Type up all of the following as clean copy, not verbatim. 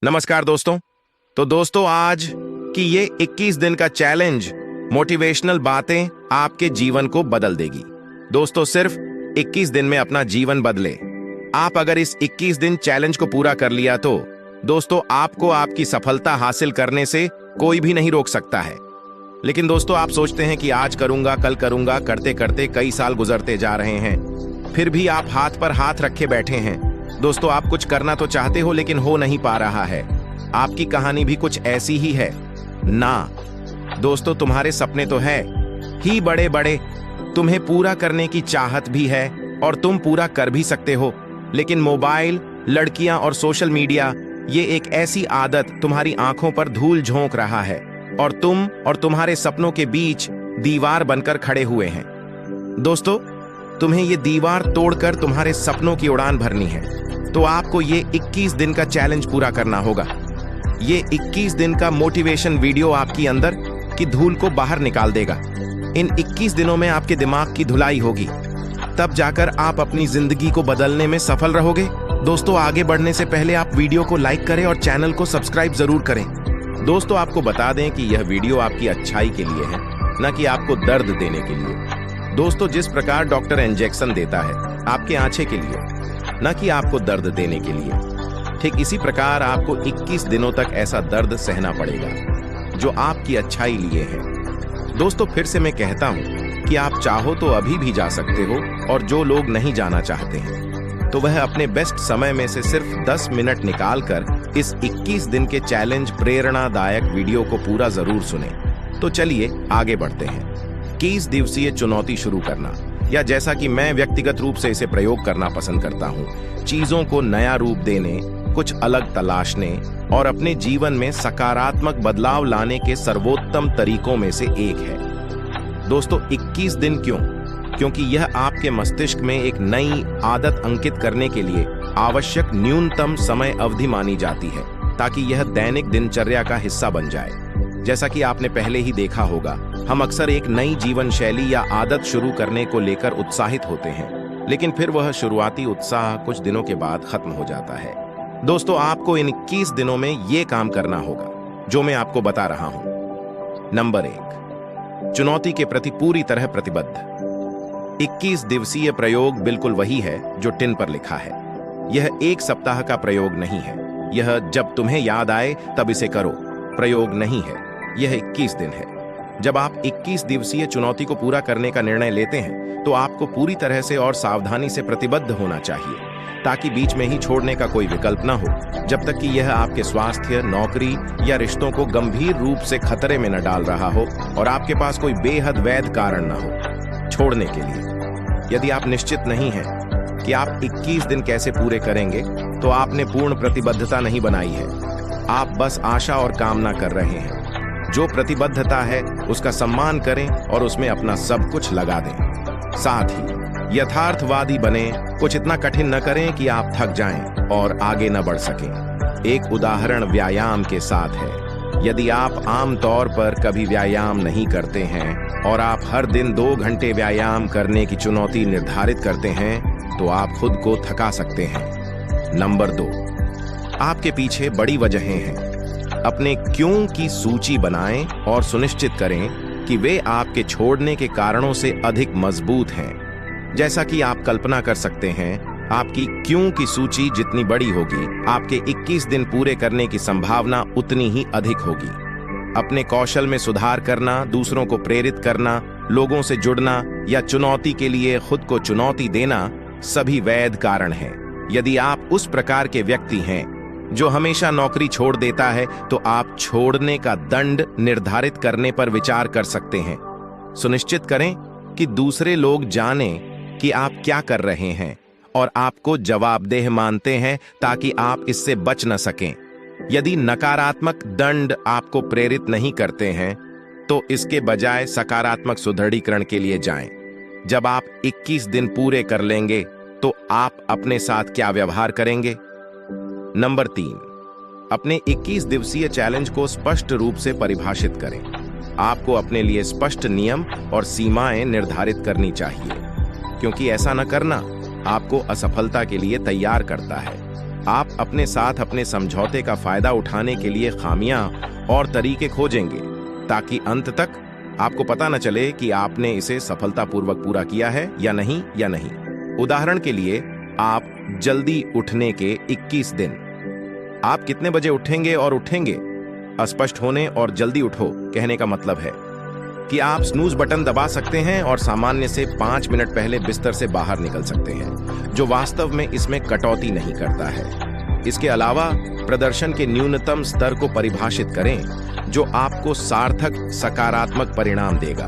नमस्कार दोस्तों। तो दोस्तों आज की ये 21 दिन का चैलेंज मोटिवेशनल बातें आपके जीवन को बदल देगी। दोस्तों सिर्फ 21 दिन में अपना जीवन बदले। आप अगर इस 21 दिन चैलेंज को पूरा कर लिया तो दोस्तों आपको आपकी सफलता हासिल करने से कोई भी नहीं रोक सकता है। लेकिन दोस्तों आप सोचते हैं कि आज करूंगा कल करूंगा, करते करते कई साल गुजरते जा रहे हैं, फिर भी आप हाथ पर हाथ रखे बैठे हैं। दोस्तों आप कुछ करना तो चाहते हो लेकिन हो नहीं पा रहा है। आपकी कहानी भी कुछ ऐसी ही है ना दोस्तों। तुम्हारे सपने तो है ही बड़े बड़े, तुम्हें पूरा करने की चाहत भी है और तुम पूरा कर भी सकते हो, लेकिन मोबाइल, लड़कियां और सोशल मीडिया ये एक ऐसी आदत तुम्हारी आंखों पर धूल झोंक रहा है और तुम और तुम्हारे सपनों के बीच दीवार बनकर खड़े हुए हैं। दोस्तों तुम्हें ये दीवार तोड़कर तुम्हारे सपनों की उड़ान भरनी है, तो आपको ये 21 दिन का चैलेंज पूरा करना होगा। ये 21 दिन का मोटिवेशन वीडियो आपकी अंदर की धूल को बाहर निकाल देगा। इन 21 दिनों में आपके दिमाग की धुलाई होगी, तब जाकर आप अपनी जिंदगी को बदलने में सफल रहोगे। दोस्तों आगे बढ़ने से पहले आप वीडियो को लाइक करें और चैनल को सब्सक्राइब जरूर करें। दोस्तों आपको बता दें कि यह वीडियो आपकी अच्छाई के लिए है, न कि आपको दर्द देने के लिए। दोस्तों जिस प्रकार डॉक्टर इंजेक्शन देता है आपके आंचे के लिए, न कि आपको दर्द देने के लिए, ठीक इसी प्रकार आपको 21 दिनों तक ऐसा दर्द सहना पड़ेगा जो आपकी अच्छाई लिए है। दोस्तों फिर से मैं कहता हूं कि आप चाहो तो अभी भी जा सकते हो, और जो लोग नहीं जाना चाहते हैं तो वह अपने बेस्ट समय में से सिर्फ 10 मिनट निकालकर इस 21 दिन के चैलेंज प्रेरणादायक वीडियो को पूरा जरूर सुने। तो चलिए आगे बढ़ते हैं। 21 दिवसीय चुनौती शुरू करना, या जैसा कि मैं व्यक्तिगत रूप से इसे प्रयोग करना पसंद करता हूं, चीजों को नया रूप देने, कुछ अलग तलाशने और अपने जीवन में सकारात्मक बदलाव लाने के सर्वोत्तम तरीकों में से एक है। दोस्तों 21 दिन क्यों? क्योंकि यह आपके मस्तिष्क में एक नई आदत अंकित करने के लिए आवश्यक न्यूनतम समय अवधि मानी जाती है, ताकि यह दैनिक दिनचर्या का हिस्सा बन जाए। जैसा कि आपने पहले ही देखा होगा, हम अक्सर एक नई जीवन शैली या आदत शुरू करने को लेकर उत्साहित होते हैं, लेकिन फिर वह शुरुआती उत्साह कुछ दिनों के बाद खत्म हो जाता है। दोस्तों आपको इन 21 दिनों में ये काम करना होगा जो मैं आपको बता रहा हूं। नंबर 1, चुनौती के प्रति पूरी तरह प्रतिबद्ध। 21 दिवसीय प्रयोग बिल्कुल वही है जो टिन पर लिखा है। यह एक सप्ताह का प्रयोग नहीं है, यह जब तुम्हें याद आए तब इसे करो प्रयोग नहीं है। यह 21 दिन है। जब आप 21 दिवसीय चुनौती को पूरा करने का निर्णय लेते हैं तो आपको पूरी तरह से और सावधानी से प्रतिबद्ध होना चाहिए, ताकि बीच में ही छोड़ने का कोई विकल्प न हो, जब तक कि यह आपके स्वास्थ्य, नौकरी या रिश्तों को गंभीर रूप से खतरे में न डाल रहा हो और आपके पास कोई बेहद वैध कारण न हो छोड़ने के लिए। यदि आप निश्चित नहीं हैं कि आप 21 दिन कैसे पूरे करेंगे, तो आपने पूर्ण प्रतिबद्धता नहीं बनाई है, आप बस आशा और कामना कर रहे हैं। जो प्रतिबद्धता है उसका सम्मान करें और उसमें अपना सब कुछ लगा दें। साथ ही यथार्थवादी बने, कुछ इतना कठिन न करें कि आप थक जाएं और आगे न बढ़ सकें। एक उदाहरण व्यायाम के साथ है। यदि आप आम तौर पर कभी व्यायाम नहीं करते हैं और आप हर दिन 2 घंटे व्यायाम करने की चुनौती निर्धारित करते हैं, तो आप खुद को थका सकते हैं। नंबर 2, आपके पीछे बड़ी वजहें हैं। अपने क्यों की सूची बनाएं और सुनिश्चित करें कि वे आपके छोड़ने के कारणों से अधिक मजबूत हैं। जैसा कि आप कल्पना कर सकते हैं, आपकी क्यों की सूची जितनी बड़ी होगी, आपके 21 दिन पूरे करने की संभावना उतनी ही अधिक होगी। अपने कौशल में सुधार करना, दूसरों को प्रेरित करना, लोगों से जुड़ना या चुनौती के लिए खुद को चुनौती देना सभी वैध कारण हैं। यदि आप उस प्रकार के व्यक्ति हैं जो हमेशा नौकरी छोड़ देता है, तो आप छोड़ने का दंड निर्धारित करने पर विचार कर सकते हैं। सुनिश्चित करें कि दूसरे लोग जानें कि आप क्या कर रहे हैं और आपको जवाबदेह मानते हैं, ताकि आप इससे बच न सकें। यदि नकारात्मक दंड आपको प्रेरित नहीं करते हैं, तो इसके बजाय सकारात्मक सुदृढ़ीकरण के लिए जाएं। जब आप 21 दिन पूरे कर लेंगे तो आप अपने साथ क्या व्यवहार करेंगे? नंबर 3, अपने 21 दिवसीय चैलेंज को स्पष्ट रूप से परिभाषित करें। आपको अपने लिए स्पष्ट नियम और सीमाएं निर्धारित करनी चाहिए, क्योंकि ऐसा न करना आपको असफलता के लिए तैयार करता है। आप अपने साथ अपने समझौते का फायदा उठाने के लिए खामियां और तरीके खोजेंगे, ताकि अंत तक आपको पता न चले कि आपने इसे सफलतापूर्वक पूरा किया है या नहीं। उदाहरण के लिए, आप जल्दी उठने के 21 दिन। आप कितने बजे उठेंगे और उठेंगे? अस्पष्ट होने और जल्दी उठो कहने का मतलब है कि आप स्नूज बटन दबा सकते हैं और सामान्य से 5 मिनट पहले बिस्तर से बाहर निकल सकते हैं, जो वास्तव में इसमें कटौती नहीं करता है। इसके अलावा प्रदर्शन के न्यूनतम स्तर को परिभाषित करें, जो आपको सार्थक सकारात्मक परिणाम देगा।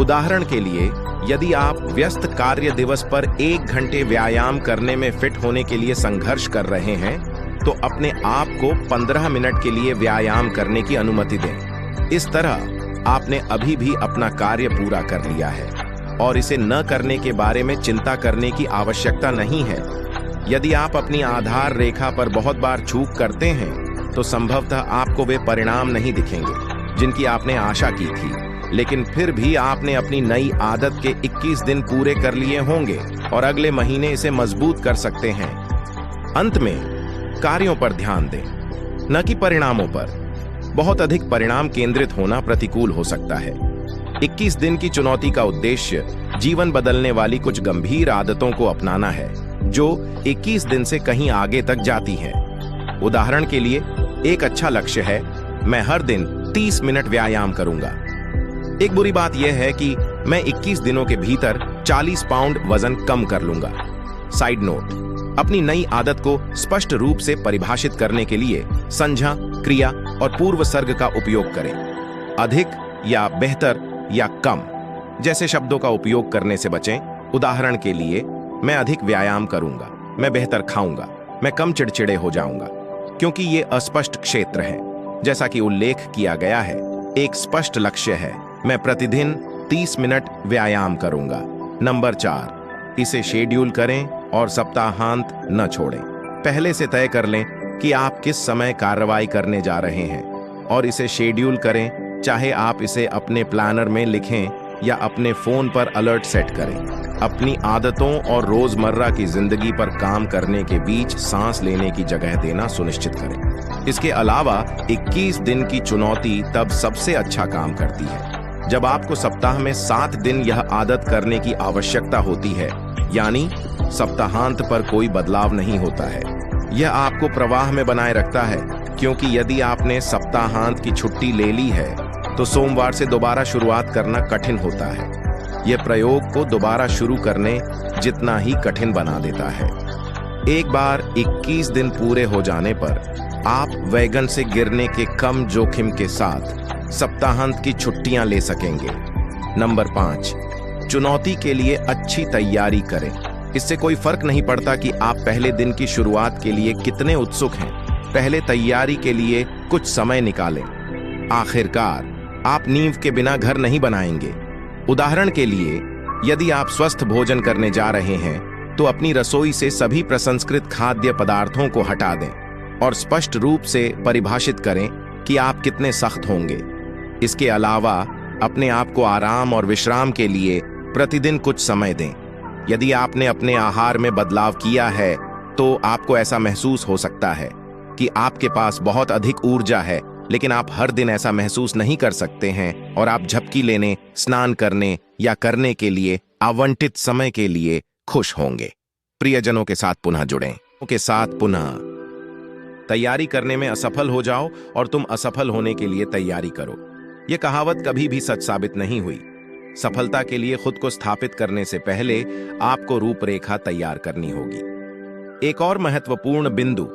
उदाहरण के लिए, यदि आप व्यस्त कार्य दिवस पर 1 घंटे व्यायाम करने में फिट होने के लिए संघर्ष कर रहे हैं, तो अपने आप को 15 मिनट के लिए व्यायाम करने की अनुमति दें। इस तरह आपने अभी भी अपना कार्य पूरा कर लिया है और इसे न करने के बारे में चिंता करने की आवश्यकता नहीं है। यदि आप अपनी आधार रेखा पर बहुत बार चूक करते हैं, तो संभवतः आपको वे परिणाम नहीं दिखेंगे जिनकी आपने आशा की थी, लेकिन फिर भी आपने अपनी नई आदत के 21 दिन पूरे कर लिए होंगे और अगले महीने इसे मजबूत कर सकते हैं। अंत में, कार्यों पर ध्यान दें, न कि परिणामों पर। बहुत अधिक परिणाम केंद्रित होना प्रतिकूल हो सकता है। 21 दिन की चुनौती का उद्देश्य जीवन बदलने वाली कुछ गंभीर आदतों को अपनाना है, जो 21 दिन से कहीं आगे तक जाती हैं। उदाहरण के लिए, एक अच्छा लक्ष्य है, मैं हर दिन 30 मिनट व्यायाम करूंगा। एक बुरी बात यह है कि मैं 21 दिनों के भीतर 40 पाउंड वजन कम कर लूंगा। साइड नोट, अपनी नई आदत को स्पष्ट रूप से परिभाषित करने के लिए संज्ञा, क्रिया और पूर्व सर्ग का उपयोग करें। अधिक या बेहतर या कम जैसे शब्दों का उपयोग करने से बचें। उदाहरण के लिए, मैं अधिक व्यायाम करूंगा, मैं बेहतर खाऊंगा, मैं कम चिड़चिड़े हो जाऊंगा, क्योंकि ये अस्पष्ट क्षेत्र हैं। जैसा कि उल्लेख किया गया है, एक स्पष्ट लक्ष्य है, मैं प्रतिदिन 30 मिनट व्यायाम करूंगा। नंबर 4, इसे शेड्यूल करें और सप्ताहांत न छोड़ें। पहले से तय कर लें कि आप किस समय कार्रवाई करने जा रहे हैं और इसे शेड्यूल करें, चाहे आप इसे अपने प्लानर में लिखें या अपने फोन पर अलर्ट सेट करें। अपनी आदतों और रोजमर्रा की जिंदगी पर काम करने के बीच सांस लेने की जगह देना सुनिश्चित करें। इसके अलावा 21 दिन की चुनौती तब सबसे अच्छा काम करती है जब आपको सप्ताह में 7 दिन यह आदत करने की आवश्यकता होती है, यानी सप्ताहांत पर कोई बदलाव नहीं होता है। यह आपको प्रवाह में बनाए रखता है, क्योंकि यदि आपने सप्ताहांत की छुट्टी ले ली है तो सोमवार से दोबारा शुरुआत करना कठिन होता है। यह प्रयोग को दोबारा शुरू करने जितना ही कठिन बना देता है। एक बार 21 दिन पूरे हो जाने पर आप वैगन से गिरने के कम जोखिम के साथ सप्ताहांत की छुट्टियां ले सकेंगे। नंबर 5, चुनौती के लिए अच्छी तैयारी करें। इससे कोई फर्क नहीं पड़ता कि आप पहले दिन की शुरुआत के लिए कितने उत्सुक हैं। पहले तैयारी के लिए कुछ समय निकालें। आखिरकार, आप नींव के बिना घर नहीं बनाएंगे। उदाहरण के लिए, यदि आप स्वस्थ भोजन करने जा रहे हैं, तो अपनी रसोई से सभी प्रसंस्कृत खाद्य पदार्थों को हटा दें और स्पष्ट रूप से परिभाषित करें कि आप कितने सख्त होंगे। इसके अलावा, अपने आप को आराम और विश्राम के लिए प्रतिदिन कुछ समय दें। यदि आपने अपने आहार में बदलाव किया है, तो आपको ऐसा महसूस हो सकता है कि आपके पास बहुत अधिक ऊर्जा है, लेकिन आप हर दिन ऐसा महसूस नहीं कर सकते हैं और आप झपकी लेने, स्नान करने या करने के लिए आवंटित समय के लिए खुश होंगे। प्रियजनों के साथ पुनः जुड़ें। के साथ पुनः तैयारी करने में असफल हो जाओ और तुम असफल होने के लिए तैयारी करो। यह कहावत कभी भी सच साबित नहीं हुई। सफलता के लिए खुद को स्थापित करने से पहले आपको रूपरेखा तैयार करनी होगी। एक और महत्वपूर्ण बिंदु,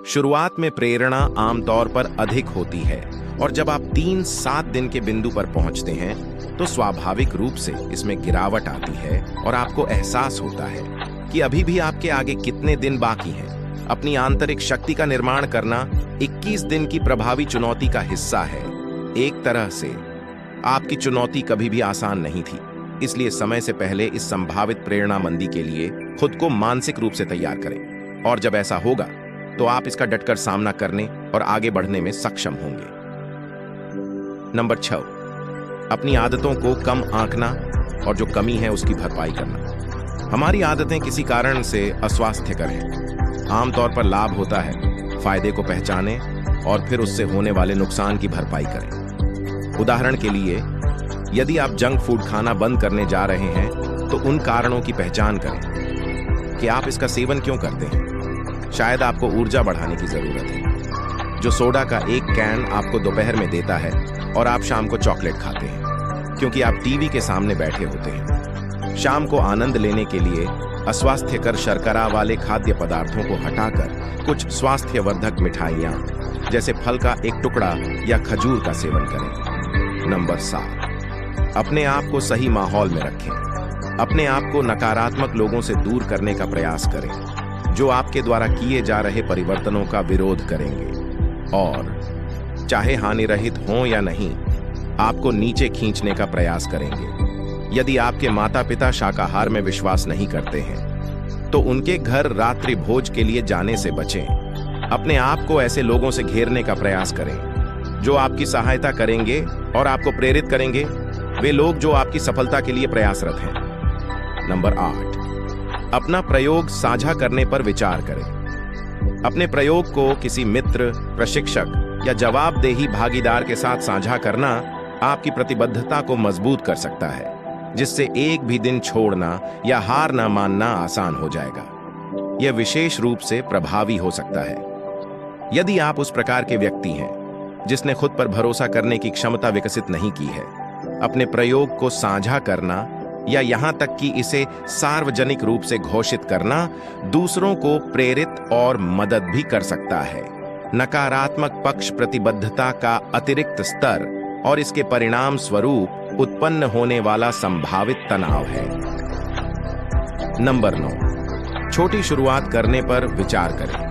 शुरुआत में प्रेरणा आमतौर पर अधिक होती है और जब आप 3-7 दिन के बिंदु पर पहुंचते हैं तो स्वाभाविक रूप से इसमें गिरावट आती है और आपको एहसास होता है कि अभी भी आपके आगे कितने दिन बाकी हैं। अपनी आंतरिक शक्ति का निर्माण करना 21 दिन की प्रभावी चुनौती का हिस्सा है। एक तरह से आपकी चुनौती कभी भी आसान नहीं थी, इसलिए समय से पहले इस संभावित प्रेरणा मंदी के लिए खुद को मानसिक रूप से तैयार करें और जब ऐसा होगा तो आप इसका डटकर सामना करने और आगे बढ़ने में सक्षम होंगे। नंबर 6, अपनी आदतों को कम आंकना और जो कमी है उसकी भरपाई करना। हमारी आदतें किसी कारण से अस्वास्थ्यकर हैं। आमतौर पर लाभ होता है, फायदे को पहचानें और फिर उससे होने वाले नुकसान की भरपाई करें। उदाहरण के लिए, यदि आप जंक फूड खाना बंद करने जा रहे हैं तो उन कारणों की पहचान करें कि आप इसका सेवन क्यों करते हैं। शायद आपको ऊर्जा बढ़ाने की जरूरत है, जो सोडा का एक कैन आपको दोपहर में देता है और आप शाम को चॉकलेट खाते हैं क्योंकि आप टीवी के सामने बैठे होते हैं। शाम को आनंद लेने के लिए अस्वास्थ्यकर शर्करा वाले खाद्य पदार्थों को हटाकर कुछ स्वास्थ्यवर्धक मिठाइयाँ जैसे फल का एक टुकड़ा या खजूर का सेवन करें। नंबर 7, अपने आप को सही माहौल में रखें। अपने आप को नकारात्मक लोगों से दूर करने का प्रयास करें जो आपके द्वारा किए जा रहे परिवर्तनों का विरोध करेंगे और चाहे हानि रहित हों या नहीं, आपको नीचे खींचने का प्रयास करेंगे। यदि आपके माता पिता शाकाहार में विश्वास नहीं करते हैं तो उनके घर रात्रि भोज के लिए जाने से बचें। अपने आप को ऐसे लोगों से घेरने का प्रयास करें जो आपकी सहायता करेंगे और आपको प्रेरित करेंगे, वे लोग जो आपकी सफलता के लिए प्रयासरत हैं। नंबर 8, अपना प्रयोग साझा करने पर विचार करें। अपने प्रयोग को किसी मित्र, प्रशिक्षक या जवाबदेही भागीदार के साथ साझा करना आपकी प्रतिबद्धता को मजबूत कर सकता है, जिससे एक भी दिन छोड़ना या हार ना मानना आसान हो जाएगा। यह विशेष रूप से प्रभावी हो सकता है यदि आप उस प्रकार के व्यक्ति हैं जिसने खुद पर भरोसा करने की क्षमता विकसित नहीं की है। अपने प्रयोग को साझा करना या यहां तक कि इसे सार्वजनिक रूप से घोषित करना दूसरों को प्रेरित और मदद भी कर सकता है। नकारात्मक पक्ष प्रतिबद्धता का अतिरिक्त स्तर और इसके परिणाम स्वरूप उत्पन्न होने वाला संभावित तनाव है। नंबर 9, छोटी शुरुआत करने पर विचार करें।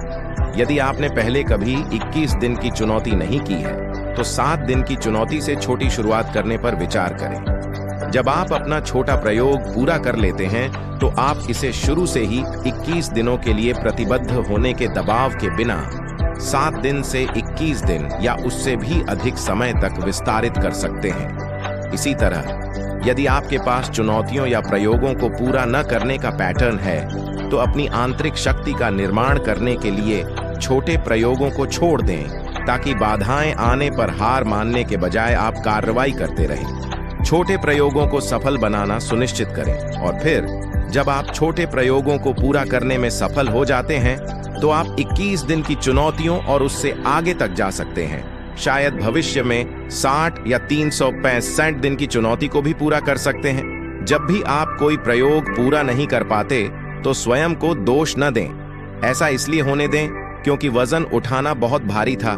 यदि आपने पहले कभी 21 दिन की चुनौती नहीं की है तो 7 दिन की चुनौती से छोटी शुरुआत करने पर विचार करें। जब आप अपना छोटा प्रयोग पूरा कर लेते हैं तो आप इसे शुरू से ही 21 दिनों के लिए प्रतिबद्ध होने के दबाव के बिना 7 दिन से 21 दिन या उससे भी अधिक समय तक विस्तारित कर सकते हैं। इसी तरह यदि आपके पास चुनौतियों या प्रयोगों को पूरा न करने का पैटर्न है तो अपनी आंतरिक शक्ति का निर्माण करने के लिए छोटे प्रयोगों को छोड़ दें ताकि बाधाएं आने पर हार मानने के बजाय आप कार्रवाई करते रहें। छोटे प्रयोगों को सफल बनाना सुनिश्चित करें और फिर जब आप छोटे प्रयोगों को पूरा करने में सफल हो जाते हैं तो आप 21 दिन की चुनौतियों और उससे आगे तक जा सकते हैं। शायद भविष्य में 60 या 365 दिन की चुनौती को भी पूरा कर सकते हैं। जब भी आप कोई प्रयोग पूरा नहीं कर पाते तो स्वयं को दोष न दें। ऐसा इसलिए होने दें क्योंकि वजन उठाना बहुत भारी था,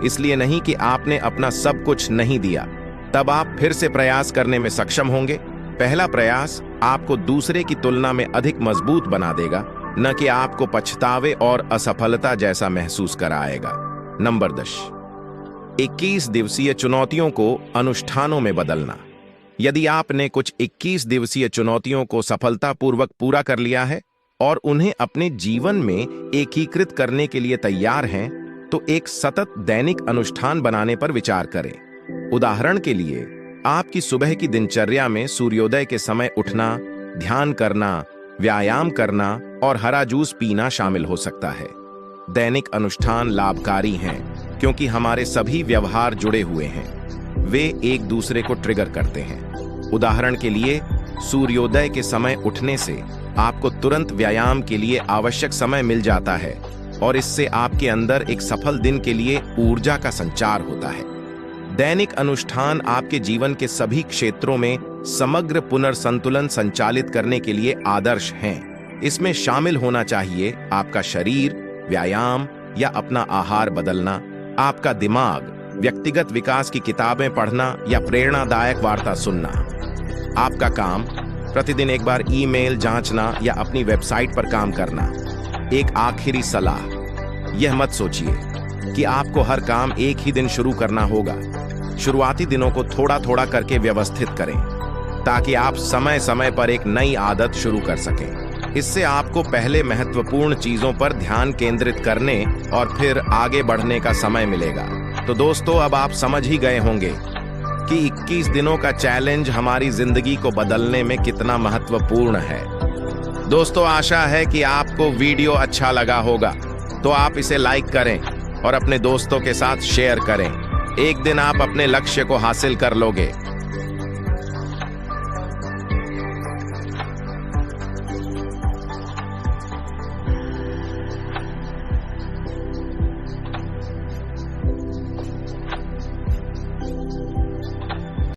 इसलिए नहीं कि आपने अपना सब कुछ नहीं दिया। तब आप फिर से प्रयास करने में सक्षम होंगे। पहला प्रयास आपको दूसरे की तुलना में अधिक मजबूत बना देगा, न कि आपको पछतावे और असफलता जैसा महसूस कराएगा। नंबर 10, 21 दिवसीय चुनौतियों को अनुष्ठानों में बदलना। यदि आपने कुछ 21 दिवसीय चुनौतियों को सफलतापूर्वक पूरा कर लिया है और उन्हें अपने जीवन में एकीकृत करने के लिए तैयार हैं, तो एक सतत दैनिक अनुष्ठान बनाने पर विचार करें। उदाहरण के लिए, आपकी सुबह की दिनचर्या में सूर्योदय के समय उठना, ध्यान करना, व्यायाम करना और हरा जूस पीना शामिल हो सकता है। दैनिक अनुष्ठान लाभकारी हैं क्योंकि हमारे सभी व्यवहार जुड़े हुए हैं। वे एक दूसरे को ट्रिगर करते हैं। उदाहरण के लिए, सूर्योदय के समय उठने से आपको तुरंत व्यायाम के लिए आवश्यक समय मिल जाता है और इससे आपके अंदर एक सफल दिन के लिए ऊर्जा का संचार होता है। दैनिक अनुष्ठान आपके जीवन के सभी क्षेत्रों में समग्र पुनर्संतुलन संचालित करने के लिए आदर्श हैं। इसमें शामिल होना चाहिए आपका शरीर, व्यायाम या अपना आहार बदलना, आपका दिमाग, व्यक्तिगत विकास की किताबें पढ़ना या प्रेरणादायक वार्ता सुनना। आपका काम, प्रतिदिन एक बार ईमेल जांचना या अपनी वेबसाइट पर काम करना। एक आखिरी सलाह, यह मत सोचिए कि आपको हर काम एक ही दिन शुरू करना होगा। शुरुआती दिनों को थोड़ा थोड़ा करके व्यवस्थित करें ताकि आप समय समय पर एक नई आदत शुरू कर सकें। इससे आपको पहले महत्वपूर्ण चीजों पर ध्यान केंद्रित करने और फिर आगे बढ़ने का समय मिलेगा। तो दोस्तों, अब आप समझ ही गए होंगे कि 21 दिनों का चैलेंज हमारी जिंदगी को बदलने में कितना महत्वपूर्ण है। दोस्तों, आशा है कि आपको वीडियो अच्छा लगा होगा। तो आप इसे लाइक करें और अपने दोस्तों के साथ शेयर करें। एक दिन आप अपने लक्ष्य को हासिल कर लोगे।